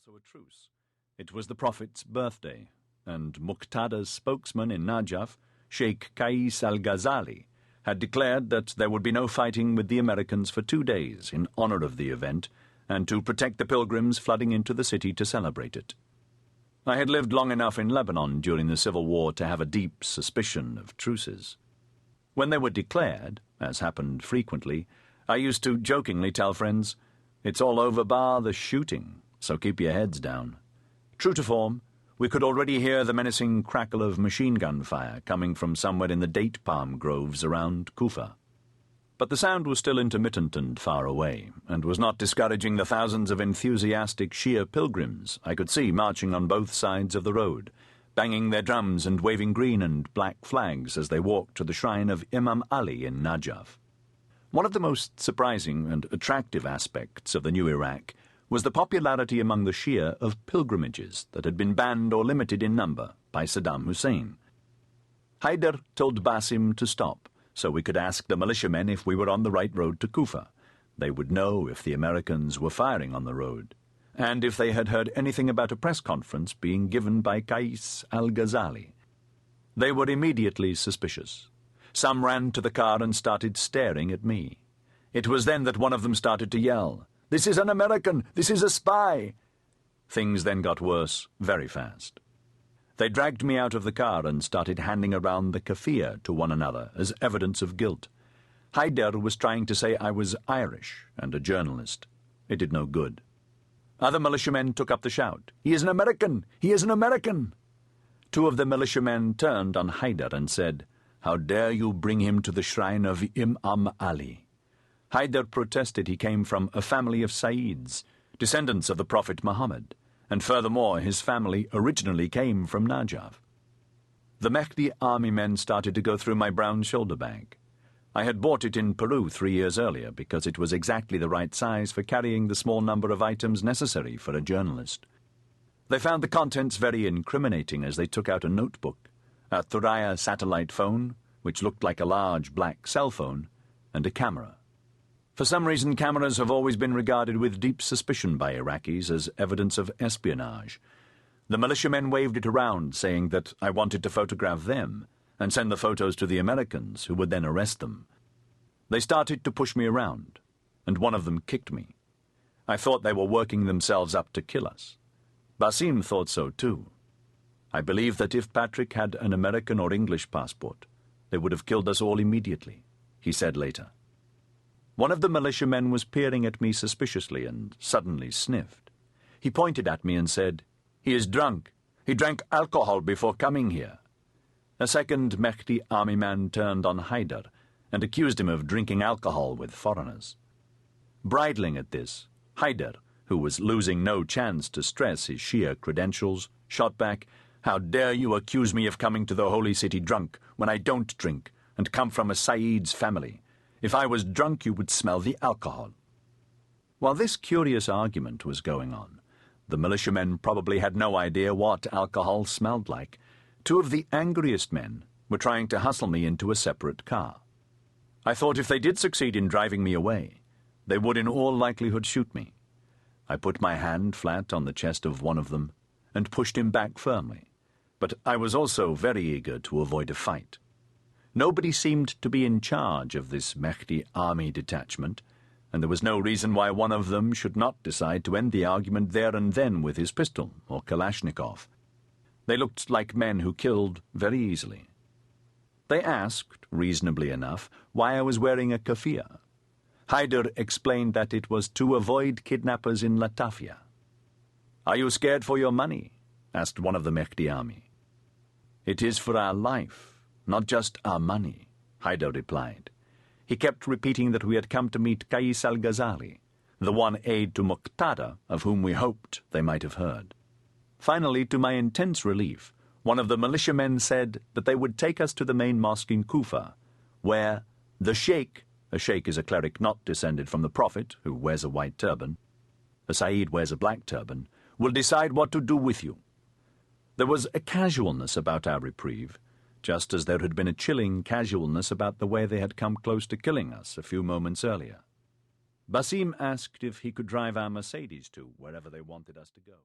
also a truce. It was the Prophet's birthday, and Muqtada's spokesman in Najaf, Sheikh Qais al-Ghazali, had declared that there would be no fighting with the Americans for 2 days in honor of the event and to protect the pilgrims flooding into the city to celebrate it. I had lived long enough in Lebanon during the Civil War to have a deep suspicion of truces. When they were declared, as happened frequently, I used to jokingly tell friends, "It's all over bar the shooting, so keep your heads down." True to form, we could already hear the menacing crackle of machine gun fire coming from somewhere in the date palm groves around Kufa. But the sound was still intermittent and far away, and was not discouraging the thousands of enthusiastic Shia pilgrims I could see marching on both sides of the road, banging their drums and waving green and black flags as they walked to the shrine of Imam Ali in Najaf. One of the most surprising and attractive aspects of the new Iraq was the popularity among the Shia of pilgrimages that had been banned or limited in number by Saddam Hussein. Haider told Basim to stop, so we could ask the militiamen if we were on the right road to Kufa. They would know if the Americans were firing on the road, and if they had heard anything about a press conference being given by Qais al-Ghazali. They were immediately suspicious. Some ran to the car and started staring at me. It was then that one of them started to yell, "This is an American! This is a spy!" Things then got worse very fast. They dragged me out of the car and started handing around the kafir to one another as evidence of guilt. Haider was trying to say I was Irish and a journalist. It did no good. Other militiamen took up the shout, "He is an American! He is an American!" 2 of the militiamen turned on Haider and said, "How dare you bring him to the shrine of Imam Ali?" Haider protested he came from a family of Sayyids, descendants of the Prophet Muhammad, and furthermore his family originally came from Najaf. The Mahdi army men started to go through my brown shoulder bag. I had bought it in Peru 3 years earlier because it was exactly the right size for carrying the small number of items necessary for a journalist. They found the contents very incriminating as they took out a notebook, a Thuraya satellite phone, which looked like a large black cell phone, and a camera. For some reason, cameras have always been regarded with deep suspicion by Iraqis as evidence of espionage. The militiamen waved it around, saying that I wanted to photograph them and send the photos to the Americans, who would then arrest them. They started to push me around, and one of them kicked me. I thought they were working themselves up to kill us. Basim thought so too. I believe that if Patrick had an American or English passport, they would have killed us all immediately, he said later. One of the militiamen was peering at me suspiciously and suddenly sniffed. He pointed at me and said, "He is drunk. He drank alcohol before coming here." A second Mahdi army man turned on Haider and accused him of drinking alcohol with foreigners. Bridling at this, Haider, who was losing no chance to stress his Shia credentials, shot back, "How dare you accuse me of coming to the holy city drunk when I don't drink and come from a Sayyid's family? If I was drunk, you would smell the alcohol." While this curious argument was going on, the militiamen probably had no idea what alcohol smelled like. 2 of the angriest men were trying to hustle me into a separate car. I thought if they did succeed in driving me away, they would in all likelihood shoot me. I put my hand flat on the chest of one of them and pushed him back firmly, but I was also very eager to avoid a fight. Nobody seemed to be in charge of this Mahdi army detachment, and there was no reason why one of them should not decide to end the argument there and then with his pistol or Kalashnikov. They looked like men who killed very easily. They asked, reasonably enough, why I was wearing a kafir. Haider explained that it was to avoid kidnappers in Latafia. "Are you scared for your money?" asked one of the Mahdi army. "It is for our life, not just our money," Haider replied. He kept repeating that we had come to meet Qais al-Ghazali, the one aide to Muqtada of whom we hoped they might have heard. Finally, to my intense relief, one of the militiamen said that they would take us to the main mosque in Kufa, where the sheikh, a sheikh is a cleric not descended from the Prophet, who wears a white turban, a Sayyid wears a black turban, will decide what to do with you. There was a casualness about our reprieve, just as there had been a chilling casualness about the way they had come close to killing us a few moments earlier. Basim asked if he could drive our Mercedes to wherever they wanted us to go.